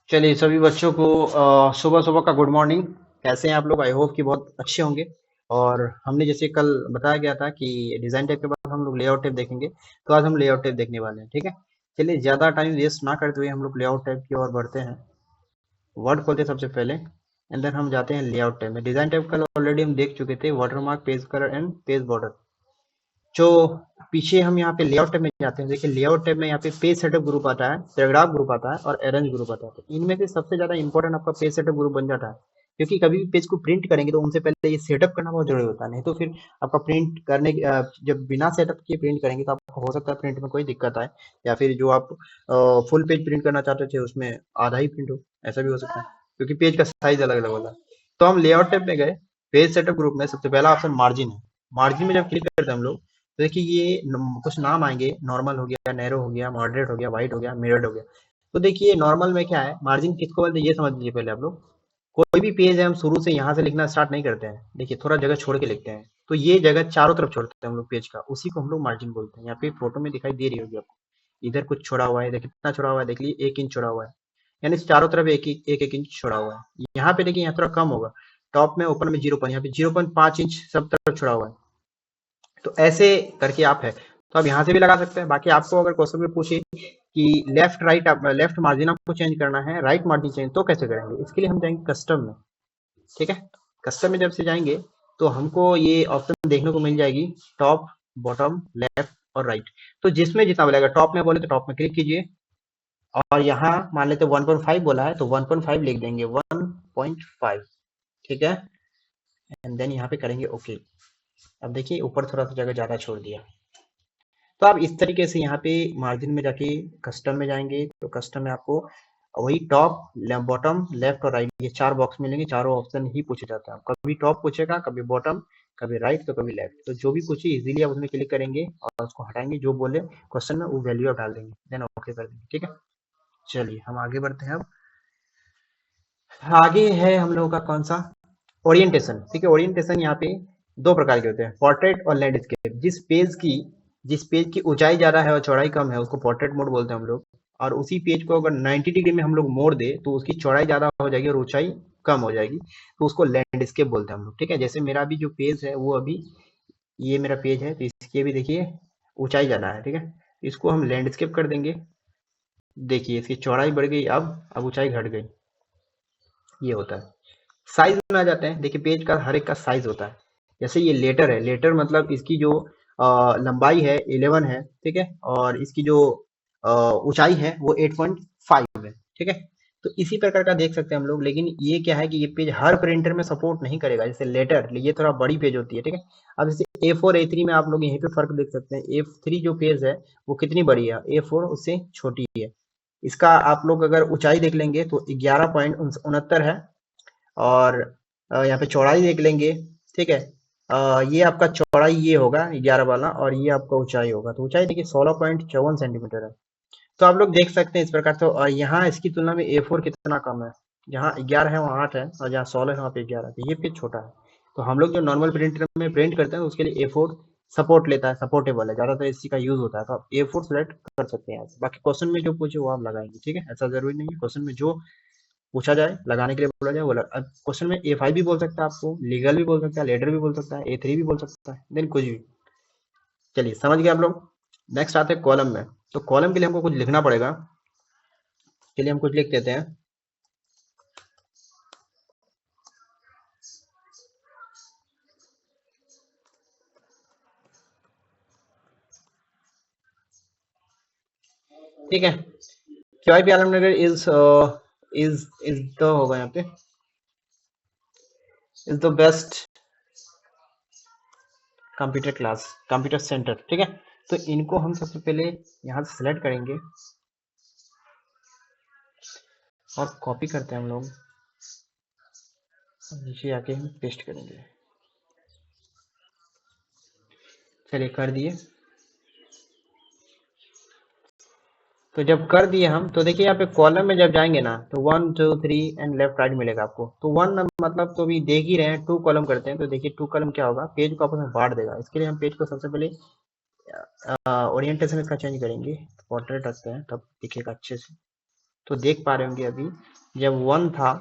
चलिए सभी बच्चों को सुबह सुबह का गुड मॉर्निंग। कैसे हैं आप लोग? आई होप कि बहुत अच्छे होंगे। और हमने जैसे कल बताया गया था कि डिजाइन टाइप के बाद हम लोग लेआउट टाइप देखेंगे, तो आज हम लेआउट टाइप देखने वाले हैं। ठीक है, चलिए ज़्यादा टाइम वेस्ट ना करते हुए हम लोग लेआउट टाइप की ओर बढ़ते हैं। वर्ड खोलते हैं सबसे पहले, एंड देन हम जाते हैं लेआउट टाइप में। डिजाइन टाइप कल ऑलरेडी हम देख चुके थे, watermark, page colour and page border. जो पीछे हम यहाँ पे लेआउट टैब में जाते हैं, देखिए लेआउट टैब में यहाँ पे पेज सेटअप ग्रुप आता है, पैराग्राफ ग्रुप आता है और अरेंज ग्रुप आता है। तो इनमें से सबसे ज्यादा इंपॉर्टेंट आपका पेज सेटअप ग्रुप बन जाता है, क्योंकि कभी भी पेज को प्रिंट करेंगे तो उनसे पहले ये सेटअप करना बहुत जरूरी होता है। नहीं तो फिर आपका प्रिंट करने जब बिना सेटअप के प्रिंट करेंगे तो आपको हो सकता है प्रिंट में कोई दिक्कत आए, या फिर जो आप फुल पेज प्रिंट करना चाहते थे उसमें आधा ही प्रिंट हो, ऐसा भी हो सकता है, क्योंकि पेज का साइज अलग अलग होता है। तो हम लेआउट टैब में गए, पेज सेटअप ग्रुप में सबसे पहला ऑप्शन मार्जिन है। मार्जिन में जब क्लिक करते हैं हम लोग, तो देखिए ये कुछ नाम आएंगे, नॉर्मल हो गया, नैरो हो गया, मॉडरेट हो गया, वाइड हो गया, मिरर्ड हो गया। तो देखिए नॉर्मल में क्या है, मार्जिन किसको बोलते हैं ये समझ लीजिए पहले आप लोग। कोई भी पेज है हम शुरू से यहाँ से लिखना स्टार्ट नहीं करते हैं, देखिए थोड़ा जगह छोड़ के लिखते हैं, तो ये जगह चारों तरफ छोड़ते हैं हम लोग पेज का, उसी को हम लोग मार्जिन बोलते हैं। यहाँ पे फोटो में दिखाई दे रही होगी आपको, इधर कुछ छोड़ा हुआ है, इधर कितना छोड़ा हुआ है देख लीजिए, 1 इंच छोड़ा हुआ है, यानी चारों तरफ एक इंच छोड़ा हुआ है। यहाँ पे देखिए यहाँ थोड़ा कम होगा, टॉप में ऊपर में 0 यहाँ पे 0.5 इंच सब तरफ छोड़ा हुआ है। तो ऐसे करके आप है, तो आप यहाँ से भी लगा सकते हैं। बाकी आपको अगर क्वेश्चन में पूछे कि लेफ्ट राइट, आप लेफ्ट मार्जिन आपको चेंज करना है, राइट मार्जिन चेंज, तो कैसे करेंगे? इसके लिए हम जाएंगे कस्टम में। ठीक है, कस्टम में जब से जाएंगे तो हमको ये ऑप्शन देखने को मिल जाएगी, टॉप, बॉटम, लेफ्ट और राइट। तो जिसमें जितना बोलेगा, टॉप में बोले तो टॉप में क्लिक कीजिए, और यहाँ मान लेते 1.5 बोला है तो 1.5 लिख देंगे, 1.5। ठीक है, एंड देन यहाँ पे करेंगे ओके। अब देखिए ऊपर थोड़ा सा जगह ज्यादा छोड़ दिया। तो आप इस तरीके से यहाँ पे मार्जिन में जाके कस्टम में जाएंगे, तो कस्टम में आपको वही टॉप, बॉटम, लेफ्ट और राइट, ये 4 बॉक्स मिलेंगे, चारों ऑप्शन ही पूछे जाते हैं। कभी टॉप पूछेगा, कभी बॉटम, कभी राइट, तो कभी लेफ्ट। तो जो भी पूछे इजीली आप उसमें क्लिक करेंगे और उसको हटाएंगे, जो बोले क्वेश्चन में वो वैल्यू आप डाल देंगे, देन ओके कर देंगे। ठीक है, चलिए हम आगे बढ़ते हैं। अब आगे है हम लोगों का कौन सा, ओरिएंटेशन। ठीक है, ओरिएंटेशन यहाँ पे दो प्रकार के होते हैं, पोर्ट्रेट और लैंडस्केप। जिस पेज की ऊंचाई ज्यादा है और चौड़ाई कम है उसको पोर्ट्रेट मोड बोलते हैं हम लोग, और उसी पेज को अगर 90 डिग्री में हम लोग मोड़ दे तो उसकी चौड़ाई ज्यादा हो जाएगी और ऊंचाई कम हो जाएगी, तो उसको लैंडस्केप बोलते हैं हम लोग। ठीक है, जैसे मेरा भी जो पेज है वो अभी, ये मेरा पेज है तो इसकी भी देखिए ऊंचाई ज्यादा है। ठीक है, इसको हम लैंडस्केप कर देंगे। देखिए इसकी चौड़ाई बढ़ गई, अब ऊंचाई घट गई, ये होता है। साइज में आ जाते हैं, देखिए पेज का हर एक का साइज होता है। जैसे ये लेटर है, लेटर मतलब इसकी जो लंबाई है 11 है। ठीक है, और इसकी जो ऊंचाई है वो 8.5 है। ठीक है, तो इसी प्रकार का देख सकते हैं हम लोग। लेकिन ये क्या है कि ये पेज हर प्रिंटर में सपोर्ट नहीं करेगा, जैसे लेटर ये थोड़ा बड़ी पेज होती है। ठीक है, अब जैसे A4 A3 में आप लोग यहीं पे फर्क देख सकते हैं। A3 जो पेज है वो कितनी बड़ी है, A4 उससे छोटी है। इसका आप लोग अगर ऊंचाई देख लेंगे तो 11.69 है, और यहाँ पे चौड़ाई देख लेंगे। ठीक है, ये आपका चौड़ाई ये होगा 11 वाला, और ये आपका ऊंचाई होगा, तो ऊंचाई देखिए 16.54 सेंटीमीटर है। तो आप लोग देख सकते हैं इस प्रकार से। और यहाँ इसकी तुलना में A4 कितना कम है, जहाँ 11 है वहाँ 8 है, और जहाँ 16 है वहाँ पे 11 है, तो ये पेज छोटा है। तो हम लोग जो नॉर्मल प्रिंटर में प्रिंट करते हैं उसके लिए A4 सपोर्ट लेता है, सपोर्टेबल है, ज्यादातर इसी का यूज होता है। तो आप A4 सेलेक्ट कर सकते हैं यहाँ से। बाकी क्वेश्चन में जो पूछे वो आप लगाएंगे। ठीक है, ऐसा जरूरी नहीं है, क्वेश्चन में जो पूछा जाए लगाने के लिए बोला जाए वो लगा। अब क्वेश्चन में A5 भी बोल सकता है, आपको लीगल भी बोल सकता है, लेटर भी बोल सकता है, A3 भी बोल सकता है, देन कुछ भी। चलिए समझ गए आप लोग। नेक्स्ट आते हैं कॉलम में। तो कॉलम के लिए हमको कुछ लिखना पड़ेगा, चलिए हम कुछ लिख देते हैं। ठीक है, QIP आलमनगर इज द होगा यहाँ पे, is the best computer class, computer centre. ठीक है, तो इनको हम सबसे पहले यहाँ से सिलेक्ट करेंगे और कॉपी करते हैं हम लोग, नीचे आके हम पेस्ट करेंगे। चलिए कर दिए। तो जब कर दिए हम, तो देखिए यहाँ पे कॉलम में जब जाएंगे ना तो 1 2 3 एंड लेफ्ट राइट मिलेगा आपको। तो वन मतलब तो अभी देख ही रहे हैं, 2 कॉलम करते हैं, तो देखिए 2 कॉलम क्या होगा, पेज को आपस में बांट देगा। इसके लिए हम पेज को सबसे पहले ओरिएंटेशन इसका चेंज करेंगे, पोर्ट्रेट रखते हैं तब दिखेगा अच्छे से। तो देख पा रहे होंगे अभी जब 1 था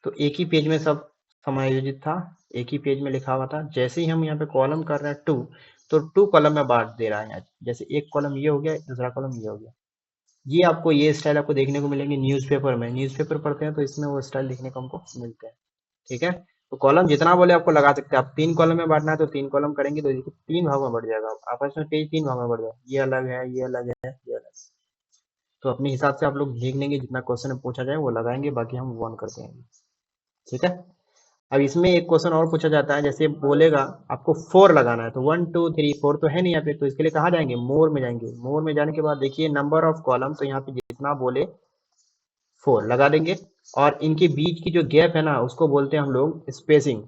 तो एक ही पेज में सब समायोजित था, एक ही पेज में लिखा हुआ था। जैसे ही हम यहाँ पे कॉलम कर रहे हैं 2, तो 2 कॉलम में बांट दे रहा है यहाँ। जैसे एक कॉलम ये हो गया, दूसरा कॉलम ये हो गया। ये आपको ये स्टाइल आपको देखने को मिलेंगे न्यूज़पेपर में। न्यूज़पेपर पढ़ते हैं तो इसमें वो स्टाइल देखने को हमको मिलते हैं। ठीक है, तो कॉलम जितना बोले आपको लगा सकते हैं। आप 3 कॉलम में बांटना है तो 3 कॉलम करेंगे तो देखिए 3 भाग में बढ़ जाएगा। आपस में पेज 3 भाग में बढ़ जाएगा। ये अलग है, ये अलग है, ये अलग है। तो अपने हिसाब से आप लोग देख लेंगे, जितना क्वेश्चन पूछा जाए वो लगाएंगे, बाकी हम वन कर देंगे। ठीक है, अब इसमें एक क्वेश्चन और पूछा जाता है, जैसे बोलेगा आपको 4 लगाना है तो 1 2 3 4 तो है नहीं यहाँ पे, तो इसके लिए कहाँ जाएंगे, मोर में जाएंगे। मोर में जाने के बाद देखिए नंबर ऑफ कॉलम, तो यहाँ पे जितना बोले 4 लगा देंगे। और इनके बीच की जो गैप है ना उसको बोलते हैं हम लोग स्पेसिंग।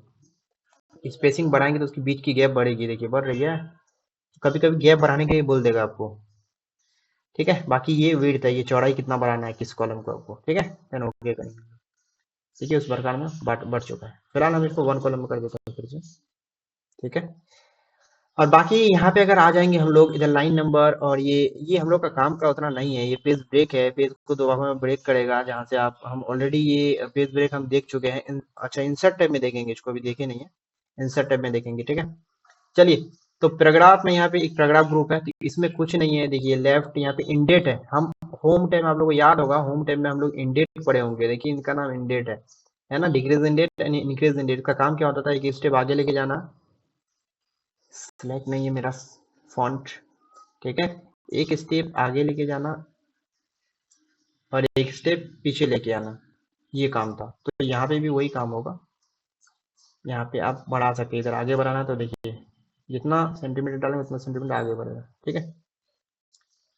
स्पेसिंग बढ़ाएंगे तो उसकी बीच की गैप बढ़ेगी, देखिए बढ़ रही है। कभी कभी गैप बढ़ाने के लिए बोल देगा आपको। ठीक है, बाकी ये विड्थ है, ये चौड़ाई कितना बढ़ाना है किस कॉलम को आपको। ठीक है, देन ओके करेंगे। देखिए उस प्रकार में बढ़ चुका है। फिलहाल हम इसको 1 कॉलम में कर देते हैं फिर से। ठीक है, और बाकी यहाँ पे अगर आ जाएंगे हम लोग इधर लाइन नंबर, और ये हम लोग का काम का उतना नहीं है। ये पेज ब्रेक है, पेज को 2 भागों में ब्रेक करेगा, जहाँ से आप हम ऑलरेडी ये पेज ब्रेक हम देख चुके हैं। अच्छा, इंसर्ट टैब में देखेंगे, इसको अभी देखे नहीं है, इंसर्ट टैब में देखेंगे। ठीक है, चलिए, तो पैराग्राफ में यहाँ पे एक पैराग्राफ ग्रुप है, तो इसमें कुछ नहीं है। देखिए लेफ्ट यहाँ पे इंडेट है। हम होम टैब, आप लोगों को याद होगा होम टैब में हम लोग इंडेट पढ़े होंगे। देखिए इनका नाम इंडेट है ना, डिक्रीज इंडेट एंड इंक्रीज इंडेट का काम क्या होता था, एक स्टेप आगे लेके जाना। सिलेक्ट नहीं है मेरा फॉन्ट। ठीक है, एक स्टेप आगे लेके जाना और एक स्टेप पीछे लेके आना, ये काम था। तो यहाँ पे भी वही काम होगा। यहाँ पे आप बढ़ा सकते हैं, इधर आगे बढ़ाना तो देखिए जितना सेंटीमीटर डालेंगे उतना सेंटीमीटर आगे बढ़ेगा। ठीक है,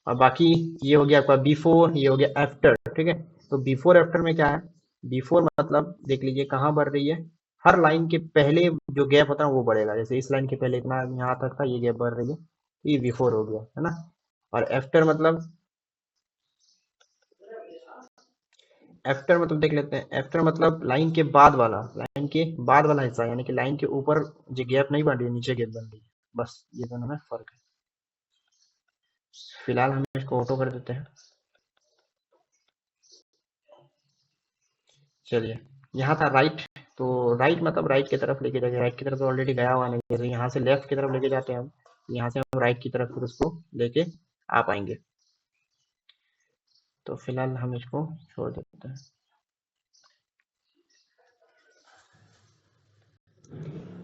और बाकी ये हो गया आपका बिफोर, ये हो गया आफ्टर। ठीक है, तो बिफोर आफ्टर में क्या है, बिफोर मतलब देख लीजिए कहाँ बढ़ रही है, हर लाइन के पहले जो गैप होता है वो बढ़ेगा। जैसे इस लाइन के पहले इतना यहाँ तक था, ये गैप बढ़ रही है, तो ये बिफोर हो गया, है ना। और आफ्टर मतलब, आफ्टर मतलब देख लेते हैं, आफ्टर मतलब लाइन के बाद वाला, लाइन के बाद वाला हिस्सा, यानी कि लाइन के ऊपर जो गैप नहीं बन रही है, नीचे गैप बन रही है, बस ये दोनों में फर्क है। फिलहाल हम इसको ऑटो कर देते हैं। चलिए, यहाँ था राइट, तो राइट मतलब राइट की तरफ लेके जाएंगे। राइट की तरफ तो ऑलरेडी गया हुआ नहीं, जैसे यहाँ से लेफ्ट की तरफ लेके जाते हैं हम, यहाँ से हम राइट की तरफ फिर उसको लेके आ पाएंगे। तो फिलहाल हम इसको छोड़ देते हैं।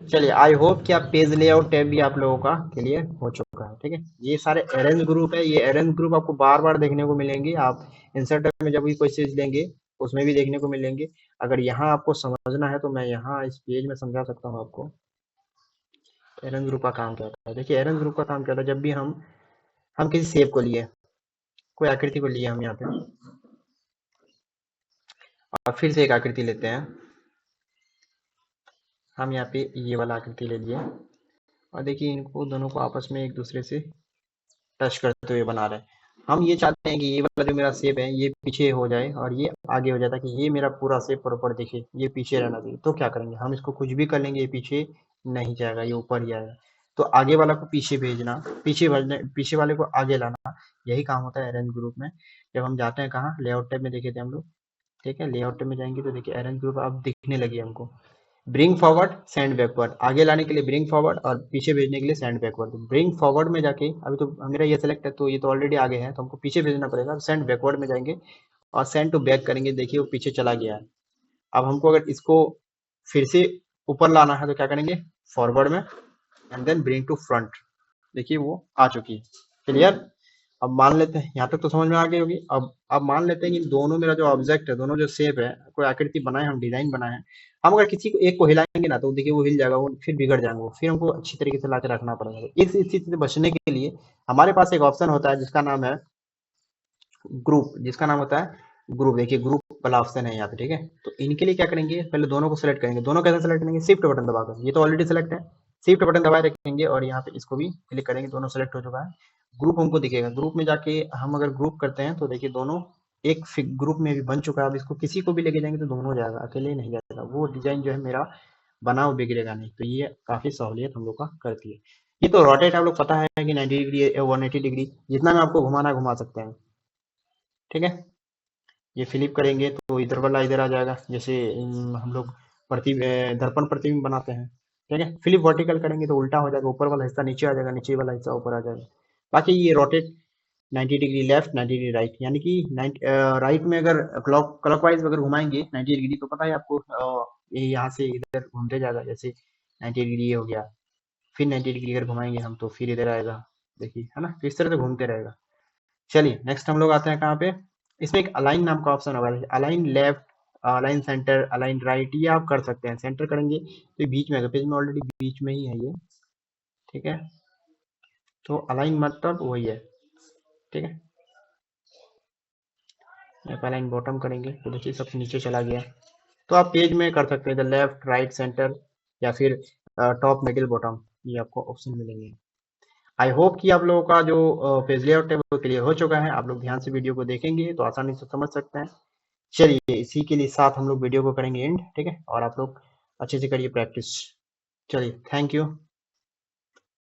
चलिए, आई होप कि आप पेज लेआउट टैब भी आप लोगों का क्लियर हो चुका है। ठीक है, ये सारे अरेंज ग्रुप है, ये अरेंज ग्रुप आपको बार बार देखने को मिलेंगे। आप इंसर्ट टैब में जब भी कोई चीज लेंगे उसमें भी देखने को मिलेंगे। अगर यहाँ आपको समझना है तो मैं यहाँ इस पेज में समझा सकता हूँ आपको। अरेंज ग्रुप का काम क्या होता है, देखिए अरेंज ग्रुप का काम क्या होता है, जब भी हम किसी शेप को लिए, कोई आकृति को लिए हम यहाँ पे, और फिर से एक आकृति लेते हैं। हम यहाँ पे ये वाला आकृति ले लिए, और देखिए इनको दोनों को आपस में एक दूसरे से टच करते हुए बना रहे हैं। हम ये चाहते हैं कि ये वाला जो मेरा शेप है ये पीछे हो जाए और ये आगे हो जाए, ताकि ये मेरा पूरा शेप प्रॉपर दिखे, ये पीछे रहना चाहिए। तो क्या करेंगे, हम इसको कुछ भी कर लेंगे, ये पीछे नहीं जाएगा, ये ऊपर ही आएगा। तो आगे वाला को पीछे भेजना, पीछे वाले को आगे लाना, यही काम होता है अरेंज ग्रुप में। जब हम जाते हैं कहाँ, लेआउट टैब में देखे थे हम लोग। ठीक है, लेआउट में जाएंगे तो देखिए अरेंज ग्रुप अब दिखने लगी हमको। ब्रिंग फॉरवर्ड, सेंड बैकवर्ड, आगे लाने के लिए ब्रिंग फॉरवर्ड और पीछे भेजने के लिए सेंड बैकवर्ड। ब्रिंग फॉरवर्ड में जाके, अभी तो मेरा ये सेलेक्ट है तो ये तो ऑलरेडी आगे है, तो हमको पीछे भेजना पड़ेगा। सेंड बैकवर्ड में जाएंगे और सेंड टू बैक करेंगे, देखिए वो पीछे चला गया है। अब हमको अगर इसको फिर से ऊपर लाना है तो क्या करेंगे, फॉरवर्ड में and then bring to front, देखिए वो आ चुकी है। क्लियर, अब मान लेते हैं यहाँ तक तो समझ में आ गई होगी। अब मान लेते हैं कि दोनों मेरा जो ऑब्जेक्ट है, दोनों जो शेप है, कोई आकृति बनाए हम, डिजाइन बनाए हैं, हम अगर किसी को एक को हिलाएंगे ना तो देखिए वो हिल जाएगा, वो फिर बिगड़ जाएंगे, वो फिर हमको अच्छी तरीके से ला के रखना पड़ेगा। इस स्थिति से बचने के लिए हमारे पास एक ऑप्शन होता है जिसका नाम है ग्रुप, जिसका नाम होता है ग्रुप। देखिए ग्रुप वाला ऑप्शन है यहाँ पे। ठीक है, तो इनके लिए क्या करेंगे, पहले दोनों को सिलेक्ट करेंगे। दोनों कैसे सिलेक्ट करेंगे, शिफ्ट बटन दबाकर, ये तो ऑलरेडी सिलेक्ट है, शिफ्ट बटन दबाए रखेंगे और यहाँ पे इसको भी क्लिक करेंगे, दोनों सेलेक्ट हो चुका है। ग्रुप हमको दिखेगा, ग्रुप में जाके हम अगर ग्रुप करते हैं तो देखिए दोनों एक ग्रुप में भी बन चुका है। अब इसको किसी को भी लेके जाएंगे तो दोनों जाएगा, अकेले नहीं जाएगा। वो डिजाइन जो है मेरा बना वो बिगड़ेगा नहीं, तो ये काफी सहूलियत हम लोग का करती है। ये तो रोटेट आप लोग पता है कि 90 डिग्री या 180 डिग्री, जितना मैं आपको घुमाना घुमा सकते हैं। ठीक है, ये फ्लिप करेंगे तो इधर वाला इधर आ जाएगा, जैसे हम लोग दर्पण प्रतिबिंब बनाते हैं, ठीक है। फ्लिप वर्टिकल करेंगे तो उल्टा हो जाएगा, ऊपर वाला हिस्सा नीचे आ जाएगा, नीचे वाला हिस्सा ऊपर आ जाएगा। बाकी ये rotate 90 degree left 90 degree right, यानी कि राइट में अगर क्लॉकवाइज अगर घुमाएंगे 90 डिग्री तो पता है आपको ये यहाँ से इधर घूमते जाएगा, जैसे 90 डिग्री ये हो गया, फिर 90 डिग्री अगर घुमाएंगे हम तो फिर इधर आएगा, देखिए है ना, तो इस तरह से घूमते रहेगा। चलिए नेक्स्ट हम लोग आते हैं कहाँ पे, इसमें एक अलाइन नाम का ऑप्शन होगा, align left, align centre, align right, ये आप कर सकते हैं। सेंटर करेंगे तो बीच में आएगा, पेज में ऑलरेडी बीच में ही है ये, ठीक है। तो अलाइन मतलब वही है, ठीक है। अलाइन बॉटम करेंगे तो देखिए सब नीचे चला गया। तो आप पेज में कर सकते हैं इधर लेफ्ट राइट सेंटर या फिर टॉप मिडिल बॉटम, ये आपको ऑप्शन मिलेंगे। आई होप कि आप लोगों का जो पेज लेआउट है वो क्लियर हो चुका है, आप लोग ध्यान से वीडियो को देखेंगे तो आसानी से समझ सकते हैं। चलिए इसी के लिए साथ हम लोग वीडियो को करेंगे एंड, ठीक है, और आप लोग अच्छे से करिए प्रैक्टिस। चलिए थैंक यू।